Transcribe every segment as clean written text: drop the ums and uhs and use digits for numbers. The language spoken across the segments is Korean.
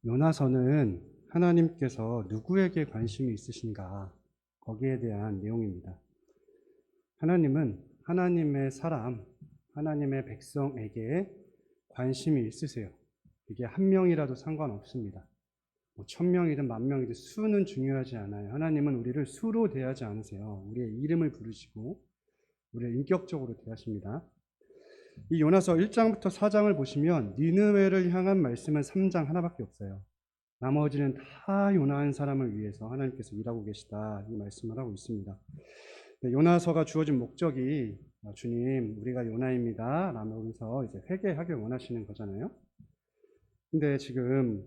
요나서는 하나님께서 누구에게 관심이 있으신가? 거기에 대한 내용입니다. 하나님은 하나님의 사람, 하나님의 백성에게 관심이 있으세요. 이게 한 명이라도 상관없습니다. 1000명이든 10,000명이든 수는 중요하지 않아요. 하나님은 우리를 수로 대하지 않으세요. 우리의 이름을 부르시고 우리를 인격적으로 대하십니다. 이 요나서 1장부터 4장을 보시면 니느웨를 향한 말씀은 3장 하나밖에 없어요. 나머지는 다 요나 한 사람을 위해서 하나님께서 일하고 계시다, 이 말씀을 하고 있습니다. 요나서가 주어진 목적이 주님, 우리가 요나입니다 라면서 이제 회개하길 원하시는 거잖아요. 근데 지금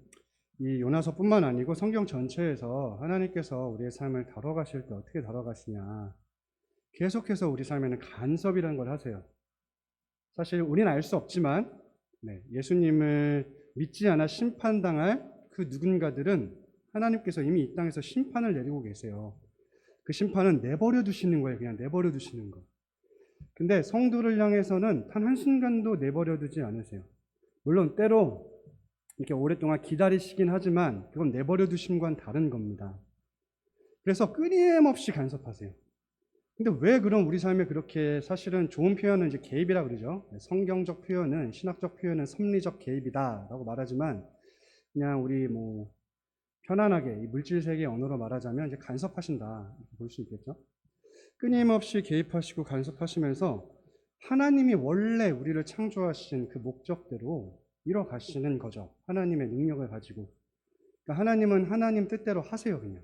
이 요나서뿐만 아니고 성경 전체에서 하나님께서 우리의 삶을 다뤄가실 때 어떻게 다뤄가시냐, 계속해서 우리 삶에는 간섭이라는 걸 하세요. 사실 우리는 알 수 없지만 예수님을 믿지 않아 심판당할 그 누군가들은 하나님께서 이미 이 땅에서 심판을 내리고 계세요. 그 심판은 내버려 두시는 거예요. 그냥 내버려 두시는 거. 근데 성도를 향해서는 단 한순간도 내버려 두지 않으세요. 물론 때로 이렇게 오랫동안 기다리시긴 하지만 그건 내버려 두심과는 다른 겁니다. 그래서 끊임없이 간섭하세요. 근데 왜 그럼 우리 삶에 그렇게, 사실은 좋은 표현은 이제 개입이라 그러죠. 성경적 표현은, 신학적 표현은 섭리적 개입이다라고 말하지만, 그냥 우리 편안하게 이 물질 세계 언어로 말하자면 이제 간섭하신다 이렇게 볼 수 있겠죠. 끊임없이 개입하시고 간섭하시면서 하나님이 원래 우리를 창조하신 그 목적대로 이뤄 가시는 거죠. 하나님의 능력을 가지고. 그러니까 하나님은 하나님 뜻대로 하세요. 그냥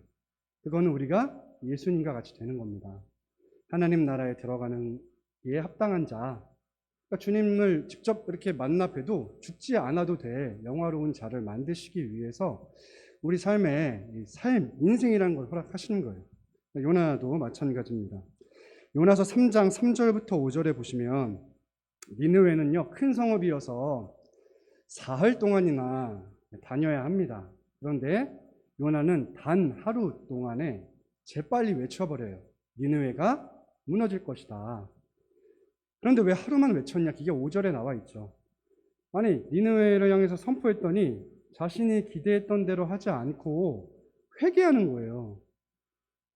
그거는 우리가 예수님과 같이 되는 겁니다. 하나님 나라에 들어가는 예 합당한 자, 그러니까 주님을 직접 이렇게 만나 뵈도 죽지 않아도 돼 영화로운 자를 만드시기 위해서 우리 삶에 인생이라는 걸 허락하시는 거예요. 요나도 마찬가지입니다. 요나서 3장 3절부터 5절에 보시면, 니느웨는요 큰 성읍이어서 사흘 동안이나 다녀야 합니다. 그런데 요나는 단 하루 동안에 재빨리 외쳐버려요. 니느웨가 무너질 것이다. 그런데 왜 하루만 외쳤냐? 그게 5절에 나와 있죠. 아니, 니느웨를 향해서 선포했더니 자신이 기대했던 대로 하지 않고 회개하는 거예요.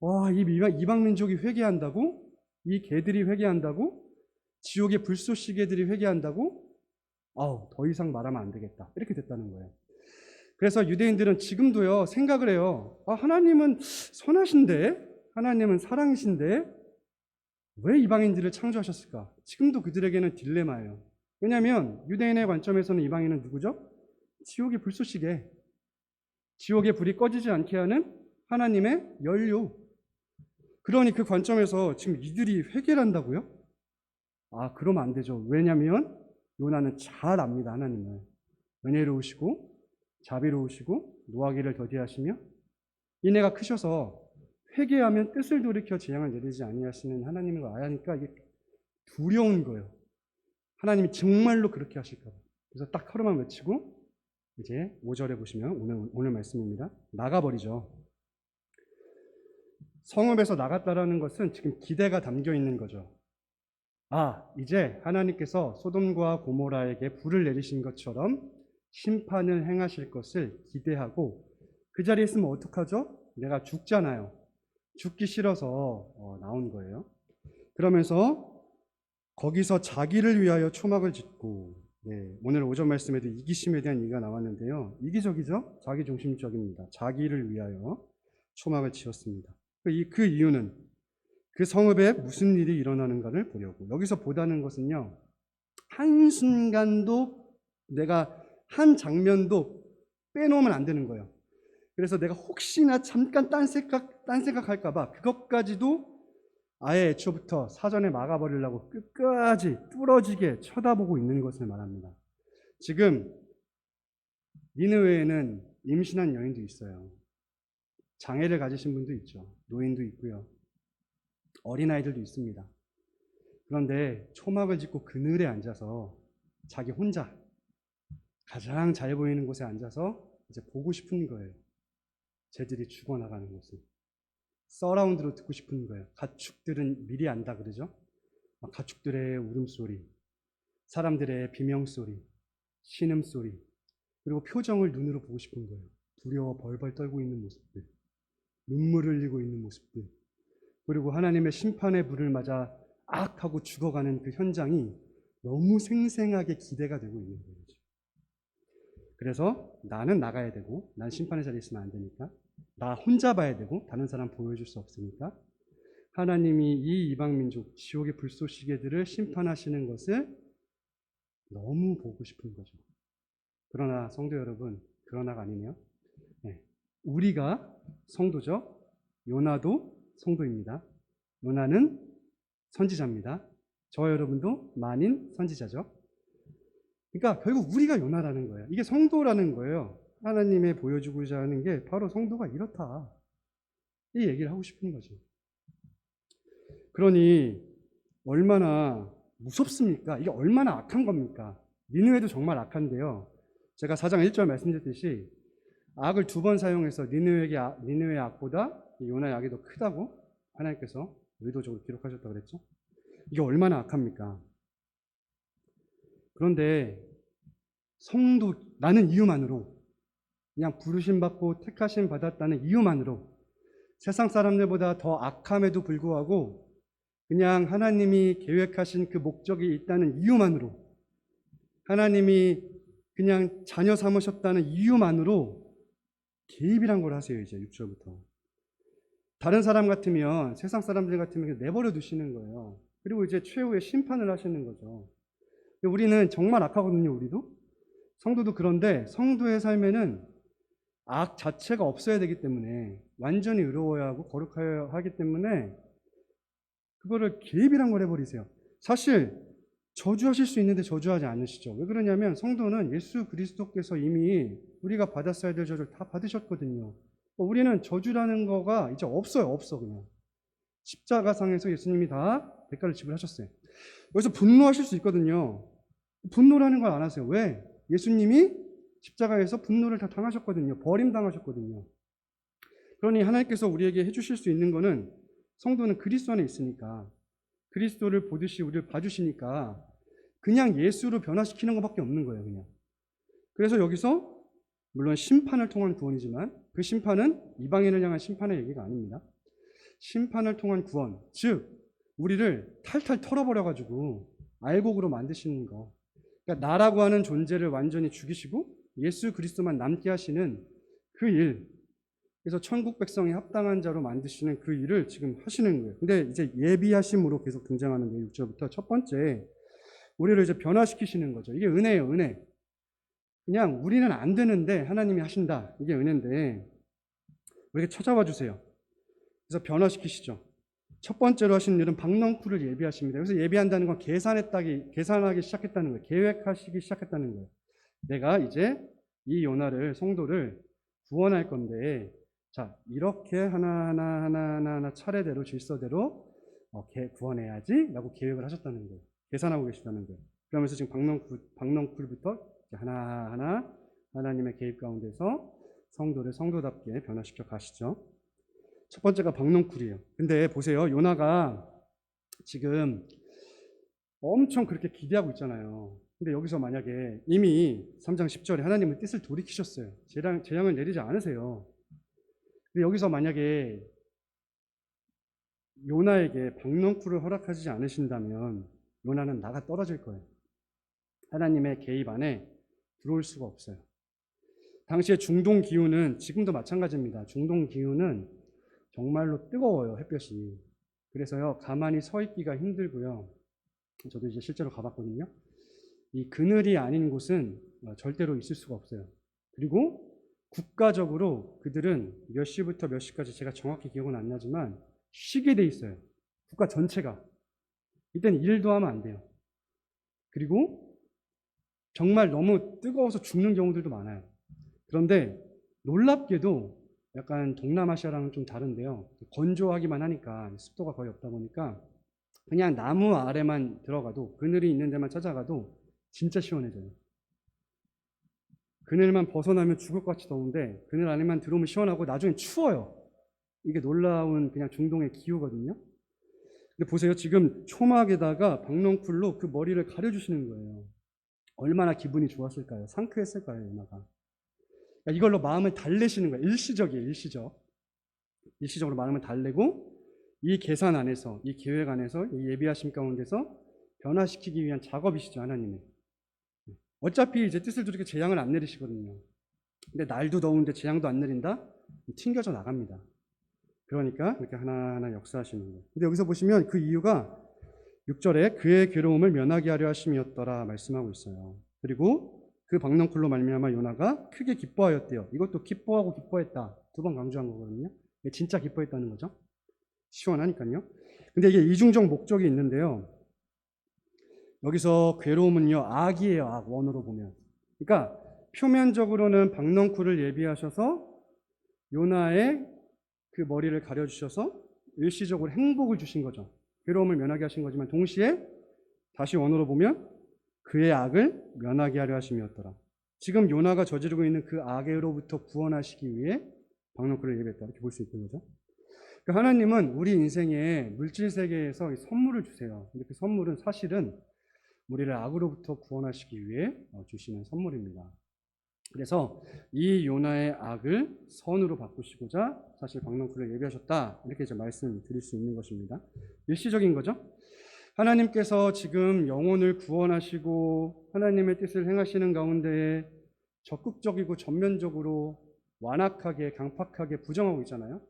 와, 이 이방 민족이 회개한다고? 이 개들이 회개한다고? 지옥의 불쏘시개들이 회개한다고? 아우, 더 이상 말하면 안 되겠다. 이렇게 됐다는 거예요. 그래서 유대인들은 지금도요 생각을 해요. 하나님은 선하신데, 하나님은 사랑이신데 왜 이방인들을 창조하셨을까? 지금도 그들에게는 딜레마예요. 왜냐하면 유대인의 관점에서는 이방인은 누구죠? 지옥의 불쏘시개, 지옥의 불이 꺼지지 않게 하는 하나님의 연료. 그러니 그 관점에서 지금 이들이 회개를 한다고요? 그러면 안 되죠. 왜냐하면 요나는 잘 압니다. 하나님을 은혜로우시고 자비로우시고 노하기를 더디하시며 이내가 크셔서 회개하면 뜻을 돌이켜 재앙을 내리지 아니하시는 하나님인 걸 아니까 이게 두려운 거예요. 하나님이 정말로 그렇게 하실까 봐. 그래서 딱 하루만 외치고 이제 5절에 보시면 오늘 말씀입니다. 나가버리죠. 성읍에서 나갔다라는 것은 지금 기대가 담겨 있는 거죠. 이제 하나님께서 소돔과 고모라에게 불을 내리신 것처럼 심판을 행하실 것을 기대하고 그 자리에 있으면 어떡하죠? 내가 죽잖아요. 죽기 싫어서 나온 거예요. 그러면서 거기서 자기를 위하여 초막을 짓고, 오늘 오전 말씀에도 이기심에 대한 얘기가 나왔는데요. 이기적이죠? 자기중심적입니다. 자기를 위하여 초막을 지었습니다. 그 이유는 그 성읍에 무슨 일이 일어나는가를 보려고. 여기서 보다는 것은요, 한순간도 내가 한 장면도 빼놓으면 안 되는 거예요. 그래서 내가 혹시나 잠깐 딴 생각할까봐 그것까지도 아예 애초부터 사전에 막아버리려고 끝까지 뚫어지게 쳐다보고 있는 것을 말합니다. 지금 니느웨에는 임신한 여인도 있어요. 장애를 가지신 분도 있죠. 노인도 있고요. 어린아이들도 있습니다. 그런데 초막을 짓고 그늘에 앉아서 자기 혼자 가장 잘 보이는 곳에 앉아서 이제 보고 싶은 거예요. 쟤들이 죽어나가는 것을 서라운드로 듣고 싶은 거예요. 가축들은 미리 안다 그러죠. 가축들의 울음소리, 사람들의 비명소리, 신음소리, 그리고 표정을 눈으로 보고 싶은 거예요. 두려워 벌벌 떨고 있는 모습들, 눈물을 흘리고 있는 모습들, 그리고 하나님의 심판의 불을 맞아 악 하고 죽어가는 그 현장이 너무 생생하게 기대가 되고 있는 거예요. 그래서 나는 나가야 되고, 난 심판의 자리에 있으면 안 되니까, 나 혼자 봐야 되고 다른 사람 보여줄 수 없으니까 하나님이 이 이방 민족 지옥의 불쏘시개들을 심판하시는 것을 너무 보고 싶은 거죠. 그러나 성도 여러분, 그러나가 아니네요. 네. 우리가 성도죠. 요나도 성도입니다. 요나는 선지자입니다. 저와 여러분도 만인 선지자죠. 그러니까 결국 우리가 요나라는 거예요. 이게 성도라는 거예요. 하나님의 보여주고자 하는 게 바로 성도가 이렇다. 이 얘기를 하고 싶은 거죠. 그러니 얼마나 무섭습니까? 이게 얼마나 악한 겁니까? 니느웨도 정말 악한데요. 제가 4장 1절 말씀드렸듯이 악을 2번 사용해서 니느웨의 악보다 요나의 악이 더 크다고 하나님께서 의도적으로 기록하셨다고 그랬죠. 이게 얼마나 악합니까? 그런데 성도라는 이유만으로, 그냥 부르심 받고 택하심 받았다는 이유만으로 세상 사람들보다 더 악함에도 불구하고 그냥 하나님이 계획하신 그 목적이 있다는 이유만으로, 하나님이 그냥 자녀 삼으셨다는 이유만으로 개입이란 걸 하세요. 이제 6절부터. 다른 사람 같으면, 세상 사람들 같으면 내버려 두시는 거예요. 그리고 이제 최후의 심판을 하시는 거죠. 우리는 정말 악하거든요. 우리도 성도도. 그런데 성도의 삶에는 악 자체가 없어야 되기 때문에, 완전히 의로워야 하고 거룩해야 하기 때문에 그거를 개입이란 걸 해버리세요. 사실 저주하실 수 있는데 저주하지 않으시죠. 왜 그러냐면 성도는 예수 그리스도께서 이미 우리가 받았어야 될 저주를 다 받으셨거든요. 우리는 저주라는 거가 이제 없어요. 없어. 그냥 십자가상에서 예수님이 다 대가를 지불하셨어요. 여기서 분노하실 수 있거든요. 분노라는 걸 안 하세요. 왜? 예수님이 십자가에서 분노를 다 당하셨거든요. 버림당하셨거든요. 그러니 하나님께서 우리에게 해주실 수 있는 거는, 성도는 그리스도 안에 있으니까, 그리스도를 보듯이 우리를 봐주시니까 그냥 예수로 변화시키는 것밖에 없는 거예요. 그냥. 그래서 여기서 물론 심판을 통한 구원이지만 그 심판은 이방인을 향한 심판의 얘기가 아닙니다. 심판을 통한 구원, 즉 우리를 탈탈 털어버려가지고 알곡으로 만드시는 거. 그러니까 나라고 하는 존재를 완전히 죽이시고 예수 그리스도만 남게 하시는 그 일. 그래서 천국 백성이 합당한 자로 만드시는 그 일을 지금 하시는 거예요. 근데 이제 예비하심으로 계속 등장하는데 6절부터 첫 번째, 우리를 이제 변화시키시는 거죠. 이게 은혜예요, 은혜. 그냥 우리는 안 되는데 하나님이 하신다. 이게 은혜인데 우리에게 찾아와 주세요. 그래서 변화시키시죠. 첫 번째로 하시는 일은 박넝쿨을 예비하십니다. 여기서 예비한다는 건 계산하기 시작했다는 거예요. 계획하시기 시작했다는 거예요. 내가 이제 이 요나를, 성도를 구원할 건데, 자, 이렇게 하나하나 차례대로 질서대로 구원해야지 라고 계획을 하셨다는 거예요. 계산하고 계시다는 거예요. 그러면서 지금 박넝쿨부터 하나하나 하나님의 개입 가운데서 성도를 성도답게 변화시켜 가시죠. 첫 번째가 박넝쿨이에요. 근데 보세요. 요나가 지금 엄청 그렇게 기대하고 있잖아요. 근데 여기서 만약에 이미 3장 10절에 하나님은 뜻을 돌이키셨어요. 재앙을 내리지 않으세요. 근데 여기서 만약에 요나에게 박넝쿨을 허락하지 않으신다면 요나는 나가 떨어질 거예요. 하나님의 개입 안에 들어올 수가 없어요. 당시의 중동 기후는 지금도 마찬가지입니다. 중동 기후는 정말로 뜨거워요, 햇볕이. 그래서요, 가만히 서 있기가 힘들고요. 저도 이제 실제로 가봤거든요. 이 그늘이 아닌 곳은 절대로 있을 수가 없어요. 그리고 국가적으로 그들은 몇 시부터 몇 시까지, 제가 정확히 기억은 안 나지만 쉬게 돼 있어요. 국가 전체가. 이때는 일도 하면 안 돼요. 그리고 정말 너무 뜨거워서 죽는 경우들도 많아요. 그런데 놀랍게도 약간 동남아시아랑은 좀 다른데요. 건조하기만 하니까, 습도가 거의 없다 보니까 그냥 나무 아래만 들어가도, 그늘이 있는 데만 찾아가도 진짜 시원해져요. 그늘만 벗어나면 죽을 것 같이 더운데 그늘 안에만 들어오면 시원하고 나중에 추워요. 이게 놀라운 그냥 중동의 기후거든요. 근데 보세요. 지금 초막에다가 박넝쿨로 그 머리를 가려주시는 거예요. 얼마나 기분이 좋았을까요? 상쾌했을까요, 요나가. 그러니까 이걸로 마음을 달래시는 거예요. 일시적이에요. 일시적으로 마음을 달래고 이 계산 안에서, 이 계획 안에서, 이 예비하심 가운데서 변화시키기 위한 작업이시죠, 하나님의. 어차피 이제 뜻을 두르게 재앙을 안 내리시거든요. 근데 날도 더운데 재앙도 안 내린다? 튕겨져 나갑니다. 그러니까 이렇게 하나하나 역사하시는 거예요. 근데 여기서 보시면 그 이유가 6절에 그의 괴로움을 면하게 하려 하심이었더라 말씀하고 있어요. 그리고 그 박넝쿨로 말미암아 요나가 크게 기뻐하였대요. 이것도 기뻐하고 기뻐했다. 두 번 강조한 거거든요. 진짜 기뻐했다는 거죠. 시원하니까요. 근데 이게 이중적 목적이 있는데요. 여기서 괴로움은요, 악이에요, 악, 원어로 보면. 그러니까 표면적으로는 박넝쿨을 예비하셔서 요나의 그 머리를 가려주셔서 일시적으로 행복을 주신 거죠. 괴로움을 면하게 하신 거지만 동시에 다시 원어로 보면 그의 악을 면하게 하려 하심이었더라. 지금 요나가 저지르고 있는 그 악으로부터 구원하시기 위해 박넝쿨을 예비했다. 이렇게 볼 수 있는 거죠. 그러니까 하나님은 우리 인생에 물질 세계에서 선물을 주세요. 근데 그 선물은 사실은 우리를 악으로부터 구원하시기 위해 주시는 선물입니다. 그래서 이 요나의 악을 선으로 바꾸시고자 사실 박넝쿨을 예비하셨다. 이렇게 이제 말씀드릴 수 있는 것입니다. 일시적인 거죠. 하나님께서 지금 영혼을 구원하시고 하나님의 뜻을 행하시는 가운데 적극적이고 전면적으로 완악하게 강팍하게 부정하고 있잖아요.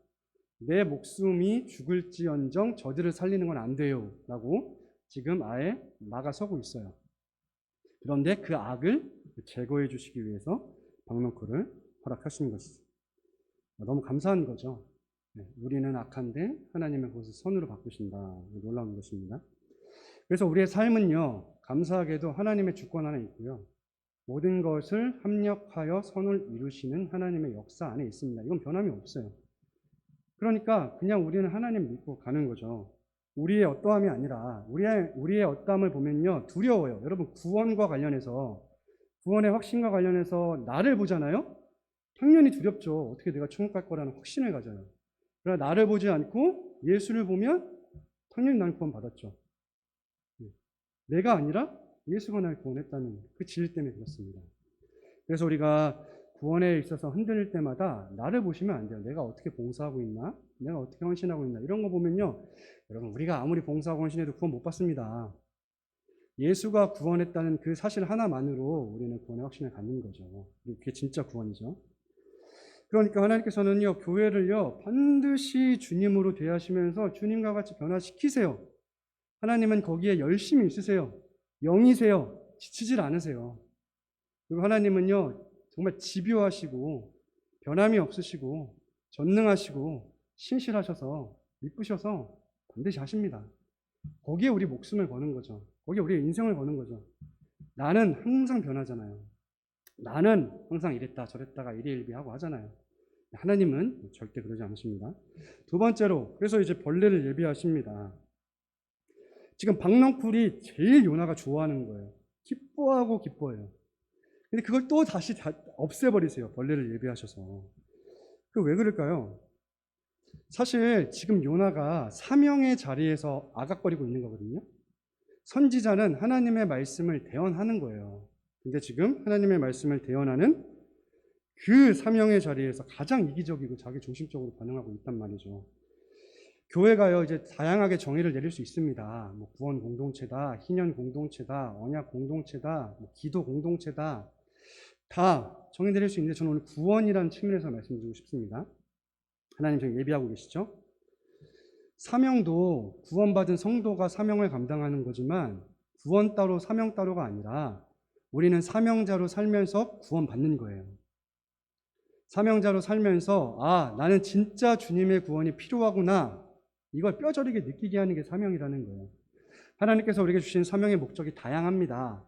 내 목숨이 죽을지언정 저들을 살리는 건 안 돼요 라고 지금 아예 막아서고 있어요. 그런데 그 악을 제거해 주시기 위해서 박넝쿨을 허락하신 것이죠. 너무 감사한 거죠. 우리는 악한데 하나님은 그것을 선으로 바꾸신다. 놀라운 것입니다. 그래서 우리의 삶은요, 감사하게도 하나님의 주권 안에 있고요. 모든 것을 합력하여 선을 이루시는 하나님의 역사 안에 있습니다. 이건 변함이 없어요. 그러니까 그냥 우리는 하나님 믿고 가는 거죠. 우리의 어떠함이 아니라 우리의 어떠함을 보면요, 두려워요. 여러분, 구원과 관련해서, 구원의 확신과 관련해서 나를 보잖아요. 당연히 두렵죠. 어떻게 내가 천국 갈 거라는 확신을 가져요. 그러나 나를 보지 않고 예수를 보면 당연히 난 구원 받았죠. 내가 아니라 예수가 날 구원했다는 그 진리 때문에 그렇습니다. 그래서 우리가 구원에 있어서 흔들릴 때마다 나를 보시면 안 돼요. 내가 어떻게 봉사하고 있나? 내가 어떻게 헌신하고 있나? 이런 거 보면요, 여러분, 우리가 아무리 봉사하고 헌신해도 구원 못 받습니다. 예수가 구원했다는 그 사실 하나만으로 우리는 구원의 확신을 갖는 거죠. 그게 진짜 구원이죠. 그러니까 하나님께서는요, 교회를요, 반드시 주님으로 대하시면서 주님과 같이 변화시키세요. 하나님은 거기에 열심히 있으세요. 영이세요. 지치질 않으세요. 그리고 하나님은요, 정말 집요하시고 변함이 없으시고 전능하시고 신실하셔서 이쁘셔서 반드시 하십니다. 거기에 우리 목숨을 거는 거죠. 거기에 우리의 인생을 거는 거죠. 나는 항상 변하잖아요. 나는 항상 이랬다 저랬다가 일희일비하고 하잖아요. 하나님은 절대 그러지 않으십니다. 두 번째로, 그래서 이제 벌레를 예비하십니다. 지금 박넝쿨이 제일 요나가 좋아하는 거예요. 기뻐하고 기뻐해요. 근데 그걸 또 다시 없애버리세요. 벌레를 예비하셔서. 그 왜 그럴까요? 사실 지금 요나가 사명의 자리에서 아각거리고 있는 거거든요. 선지자는 하나님의 말씀을 대언하는 거예요. 근데 지금 하나님의 말씀을 대언하는 그 사명의 자리에서 가장 이기적이고 자기 중심적으로 반응하고 있단 말이죠. 교회가요, 이제 다양하게 정의를 내릴 수 있습니다. 뭐 구원 공동체다, 희년 공동체다, 언약 공동체다, 뭐 기도 공동체다, 다 정의 내릴 수 있는데 저는 오늘 구원이라는 측면에서 말씀드리고 싶습니다. 하나님 지금 예비하고 계시죠? 사명도 구원받은 성도가 사명을 감당하는 거지만 구원 따로 사명 따로가 아니라 우리는 사명자로 살면서 구원받는 거예요. 사명자로 살면서 나는 진짜 주님의 구원이 필요하구나, 이걸 뼈저리게 느끼게 하는 게 사명이라는 거예요. 하나님께서 우리에게 주신 사명의 목적이 다양합니다.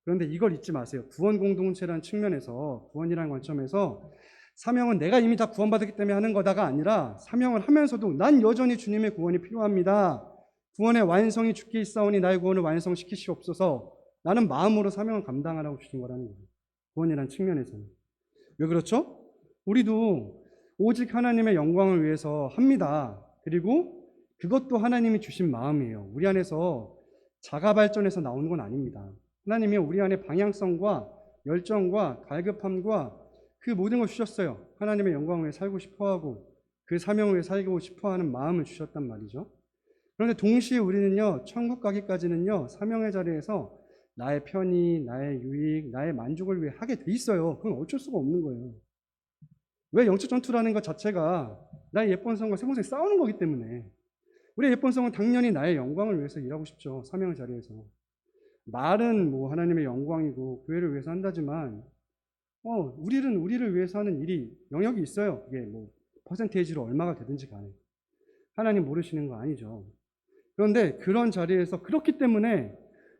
그런데 이걸 잊지 마세요. 구원 공동체라는 측면에서, 구원이라는 관점에서 사명은 내가 이미 다 구원받았기 때문에 하는 거다가 아니라 사명을 하면서도 난 여전히 주님의 구원이 필요합니다. 구원의 완성이 주께 있사오니 나의 구원을 완성시키시옵소서. 나는 마음으로 사명을 감당하라고 주신 거라는 거예요. 구원이라는 측면에서는. 왜 그렇죠? 우리도 오직 하나님의 영광을 위해서 합니다. 그리고 그것도 하나님이 주신 마음이에요. 우리 안에서 자가 발전해서 나오는 건 아닙니다. 하나님이 우리 안에 방향성과 열정과 갈급함과 그 모든 걸 주셨어요. 하나님의 영광을 위해 살고 싶어하고 그 사명을 위해 살고 싶어하는 마음을 주셨단 말이죠. 그런데 동시에 우리는요, 천국 가기까지는요, 사명의 자리에서 나의 편의, 나의 유익, 나의 만족을 위해 하게 돼 있어요. 그건 어쩔 수가 없는 거예요. 왜 영적 전투라는 것 자체가 나의 예쁜 성과 세상에 싸우는 거기 때문에 우리의 예쁜 성은 당연히 나의 영광을 위해서 일하고 싶죠. 사명의 자리에서. 말은 뭐 하나님의 영광이고 교회를 위해서 한다지만 우리를 위해서 하는 일이 영역이 있어요. 그게 뭐 퍼센테이지로 얼마가 되든지 간에. 하나님 모르시는 거 아니죠. 그런데 그런 자리에서 그렇기 때문에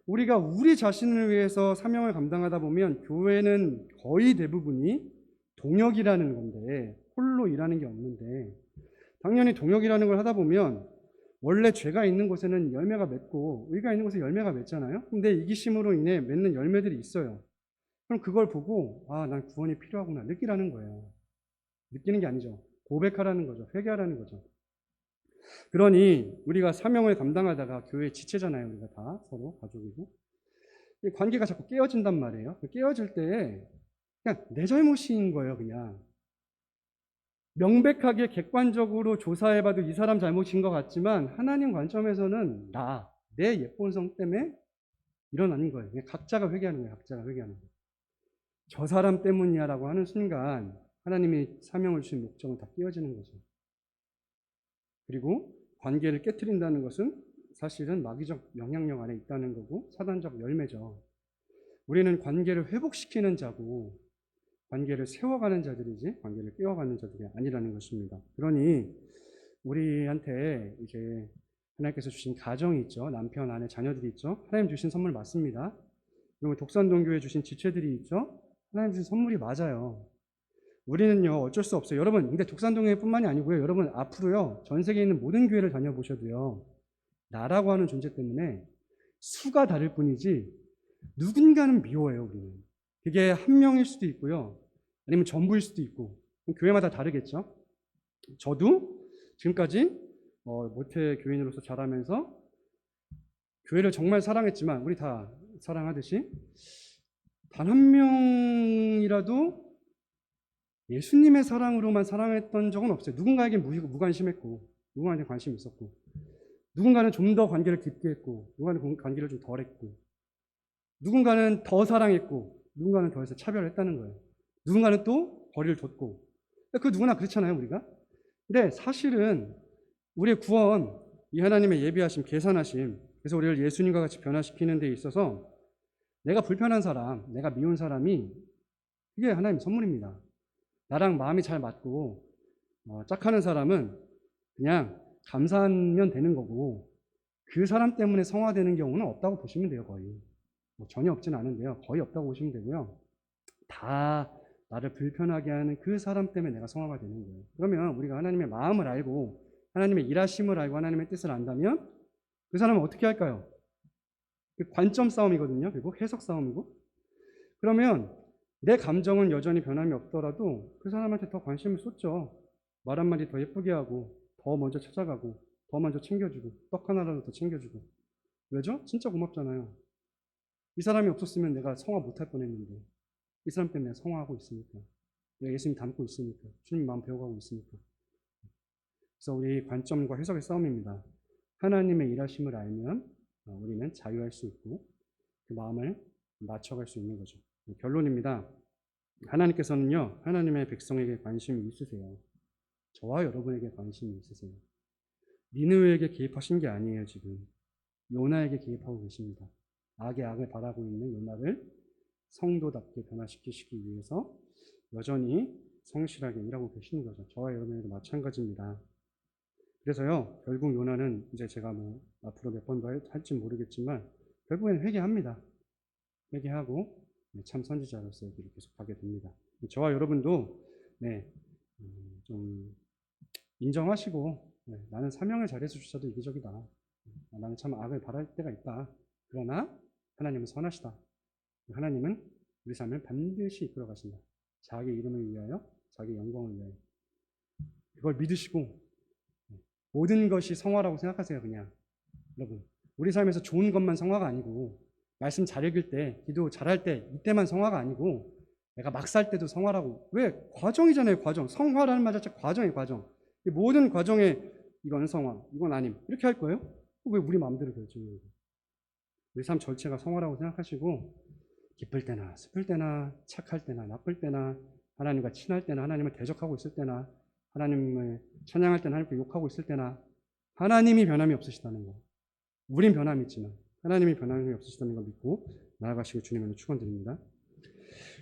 우리가 우리 자신을 위해서 사명을 감당하다 보면 교회는 거의 대부분이 동역이라는 건데 홀로 일하는 게 없는데 당연히 동역이라는 걸 하다 보면 원래 죄가 있는 곳에는 열매가 맺고 의가 있는 곳에 열매가 맺잖아요. 근데 이기심으로 인해 맺는 열매들이 있어요. 그럼 그걸 보고 난 구원이 필요하구나 느끼라는 거예요. 느끼는 게 아니죠. 고백하라는 거죠. 회개하라는 거죠. 그러니 우리가 사명을 감당하다가 교회 지체잖아요. 우리가 다 서로 가족이고 이 관계가 자꾸 깨어진단 말이에요. 깨어질 때 그냥 내 잘못인 거예요. 그냥 명백하게 객관적으로 조사해봐도 이 사람 잘못인 것 같지만 하나님 관점에서는 내 예쁜 성 때문에 일어나는 거예요. 그냥 각자가 회개하는 거예요. 각자가 회개하는 거예요. 저 사람 때문이야 라고 하는 순간 하나님이 사명을 주신 목적은 다 깨어지는 거죠. 그리고 관계를 깨트린다는 것은 사실은 마귀적 영향력 안에 있다는 거고 사단적 열매죠. 우리는 관계를 회복시키는 자고 관계를 세워가는 자들이지 관계를 깨워가는 자들이 아니라는 것입니다. 그러니 우리한테 이제 하나님께서 주신 가정이 있죠. 남편, 아내, 자녀들이 있죠. 하나님 주신 선물 맞습니다. 그리고 독산동교회 주신 지체들이 있죠. 하나님 주신 선물이 맞아요. 우리는요 어쩔 수 없어요. 여러분 근데 독산동교회뿐만이 아니고요. 여러분 앞으로요 전 세계에 있는 모든 교회를 다녀보셔도요 나라고 하는 존재 때문에 수가 다를 뿐이지 누군가는 미워해요. 우리는 그게 한 명일 수도 있고요 아니면 전부일 수도 있고 교회마다 다르겠죠. 저도 지금까지 모태 교인으로서 자라면서 교회를 정말 사랑했지만 우리 다 사랑하듯이 단 한 명이라도 예수님의 사랑으로만 사랑했던 적은 없어요. 누군가에게 무관심했고 누군가한테 관심이 있었고 누군가는 좀 더 관계를 깊게 했고 누군가는 관계를 좀 덜 했고 누군가는 더 사랑했고 누군가는 더 해서 차별했다는 거예요. 누군가는 또 거리를 뒀고 그 누구나 그렇잖아요. 우리가. 근데 사실은 우리의 구원 이 하나님의 예비하심 계산하심 그래서 우리를 예수님과 같이 변화시키는 데 있어서 내가 불편한 사람 내가 미운 사람이 이게 하나님 선물입니다. 나랑 마음이 잘 맞고 짝하는 사람은 그냥 감사하면 되는 거고 그 사람 때문에 성화되는 경우는 없다고 보시면 돼요. 거의 전혀 없지는 않은데요. 거의 없다고 보시면 되고요. 다 나를 불편하게 하는 그 사람 때문에 내가 성화가 되는 거예요. 그러면 우리가 하나님의 마음을 알고 하나님의 일하심을 알고 하나님의 뜻을 안다면 그 사람은 어떻게 할까요? 관점 싸움이거든요. 그리고 해석 싸움이고 그러면 내 감정은 여전히 변함이 없더라도 그 사람한테 더 관심을 쏟죠. 말 한마디 더 예쁘게 하고 더 먼저 찾아가고 더 먼저 챙겨주고 떡 하나라도 더 챙겨주고 왜죠? 진짜 고맙잖아요. 이 사람이 없었으면 내가 성화 못할 뻔했는데 이 사람 때문에 성화하고 있으니까 내가 예수님 닮고 있으니까 주님 마음 배워가고 있으니까 그래서 우리 관점과 해석의 싸움입니다. 하나님의 일하심을 알면 우리는 자유할 수 있고 그 마음을 맞춰갈 수 있는 거죠. 결론입니다. 하나님께서는요 하나님의 백성에게 관심이 있으세요. 저와 여러분에게 관심이 있으세요. 니느웨에게 개입하신 게 아니에요. 지금 요나에게 개입하고 계십니다. 악의 악을 바라고 있는 요나를 성도답게 변화시키시기 위해서 여전히 성실하게 일하고 계시는 거죠. 저와 여러분에게도 마찬가지입니다. 그래서요 결국 요나는 이제 제가 앞으로 몇 번 더 할지 모르겠지만 결국에는 회개합니다. 회개하고 참 선지자로서의 길을 계속 가게 됩니다. 저와 여러분도 좀 인정하시고 나는 사명을 잘해서 주셔도 이기적이다. 나는 참 악을 바랄 때가 있다. 그러나 하나님은 선하시다. 하나님은 우리 삶을 반드시 이끌어 가신다. 자기 이름을 위하여 자기 영광을 위하여 그걸 믿으시고 모든 것이 성화라고 생각하세요. 그냥 여러분 우리 삶에서 좋은 것만 성화가 아니고 말씀 잘 읽을 때 기도 잘할 때 이때만 성화가 아니고 내가 막 살 때도 성화라고. 왜? 과정이잖아요, 과정. 성화라는 말 자체 과정이에요, 과정. 이 모든 과정에 이거는 성화, 이건 아님. 이렇게 할 거예요? 왜 우리 마음대로 결정해요? 우리 삶 전체가 성화라고 생각하시고, 기쁠 때나 슬플 때나 착할 때나 나쁠 때나 하나님과 친할 때나 하나님을 대적하고 있을 때나 하나님을 찬양할 때나 하나님께 욕하고 있을 때나 하나님이 변함이 없으시다는 거. 우린 변함이 있지만 하나님이 변함이 없으시다는 걸 믿고 나아가시길 주님으로 축원드립니다.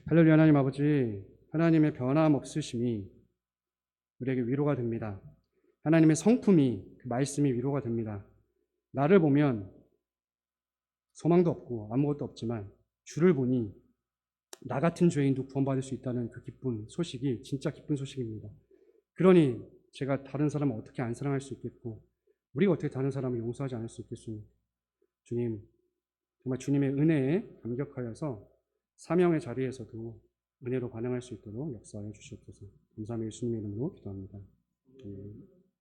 할렐루야. 하나님 아버지, 하나님의 변함 없으심이 우리에게 위로가 됩니다. 하나님의 성품이, 그 말씀이 위로가 됩니다. 나를 보면 소망도 없고 아무것도 없지만 주를 보니 나 같은 죄인도 구원받을 수 있다는 그 기쁜 소식이 진짜 기쁜 소식입니다. 그러니 제가 다른 사람을 어떻게 안 사랑할 수 있겠고 우리가 어떻게 다른 사람을 용서하지 않을 수 있겠습니까? 주님, 정말 주님의 은혜에 감격하여서 사명의 자리에서도 은혜로 반응할 수 있도록 역사해 주시옵소서. 감사하며 예수님의 이름으로 기도합니다.